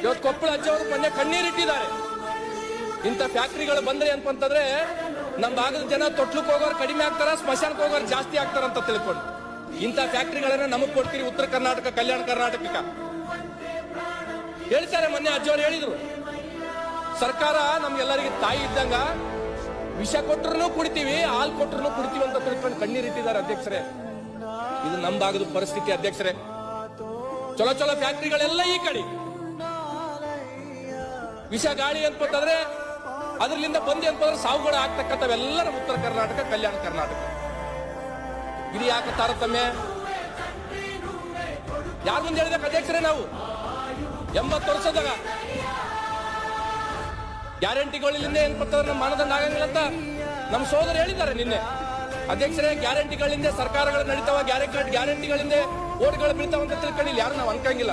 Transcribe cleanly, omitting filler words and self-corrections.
ಇವತ್ತು ಕೊಪ್ಪಳ ಅಜ್ಜವರು ಮೊನ್ನೆ ಕಣ್ಣೀರಿಟ್ಟಿದ್ದಾರೆ. ಇಂಥ ಫ್ಯಾಕ್ಟ್ರಿಗಳು ಬಂದ್ರೆ ಅಂತಂದ್ರೆ ನಮ್ಮ ಭಾಗದ ಜನ ತೊಟ್ಲಕ್ಕೆ ಹೋಗೋರು ಕಡಿಮೆ ಆಗ್ತಾರ, ಸ್ಮಶಾನಕ್ಕೆ ಹೋಗೋರು ಜಾಸ್ತಿ ಆಗ್ತಾರ ಅಂತ ತಿಳ್ಕೊಂಡು ಇಂಥ ಫ್ಯಾಕ್ಟ್ರಿಗಳನ್ನ ನಮಗ್ ಕೊಡ್ತೀರಿ ಉತ್ತರ ಕರ್ನಾಟಕ, ಕಲ್ಯಾಣ ಕರ್ನಾಟಕಕ್ಕೆ ಹೇಳ್ತಾರೆ. ಮೊನ್ನೆ ಅಜ್ಜವ್ರು ಹೇಳಿದ್ರು, ಸರ್ಕಾರ ನಮ್ಗೆಲ್ಲರಿಗೆ ತಾಯಿ ಇದ್ದಂಗ ವಿಷ ಕೊಟ್ಟರು ಕುಡಿತೀವಿ, ಹಾಲು ಕೊಟ್ಟರು ಕುಡಿತೀವಿ ಅಂತ ತಿಳ್ಕೊಂಡು ಕಣ್ಣೀರಿಟ್ಟಿದ್ದಾರೆ ಅಧ್ಯಕ್ಷರೇ. ಇದು ನಮ್ಮ ಭಾಗದ ಪರಿಸ್ಥಿತಿ ಅಧ್ಯಕ್ಷರೇ. ಚಲೋ ಚಲೋ ಫ್ಯಾಕ್ಟ್ರಿಗಳೆಲ್ಲ ಈ ಕಡೆ, ವಿಷ ಗಾಳಿ ಅಂತಂದ್ರೆ ಅದ್ರಲ್ಲಿಂದ ಬಂದಿ ಅಂತಂದ್ರೆ ಸಾವುಗಳು ಆಗ್ತಕ್ಕಂಥವೆಲ್ಲರ ಉತ್ತರ ಕರ್ನಾಟಕ, ಕಲ್ಯಾಣ ಕರ್ನಾಟಕ. ಇದು ಯಾಕೆ ತಾರತಮ್ಯ? ಯಾರ ಮುಂದೆ ಹೇಳಿದ ಅಧ್ಯಕ್ಷರೇ? ನಾವು 80 ವರ್ಷದಾಗ ಗ್ಯಾರಂಟಿಗಳಿಂದ ಏನ್ಪಟ್ಟಂದ್ರೆ ನಮ್ಮ ಮಾನದಂಡ ಆಗಂಗಿಲ್ಲ ಅಂತ ನಮ್ಮ ಸೋದರು ಹೇಳಿದ್ದಾರೆ ನಿನ್ನೆ. ಅಧ್ಯಕ್ಷರೇ, ಗ್ಯಾರಂಟಿಗಳಿಂದ ಸರ್ಕಾರಗಳು ನಡೀತಾವ, ಗ್ಯಾರಂಟಿಗಳಿಂದ ಓಟ್ಗಳು ಬೀಳ್ತಾವ ಅಂತ ತಿಳ್ಕೊಂಡಿಲ್ಲ ಯಾರು ನಾವು ಅನ್ಕಂಗಿಲ್ಲ.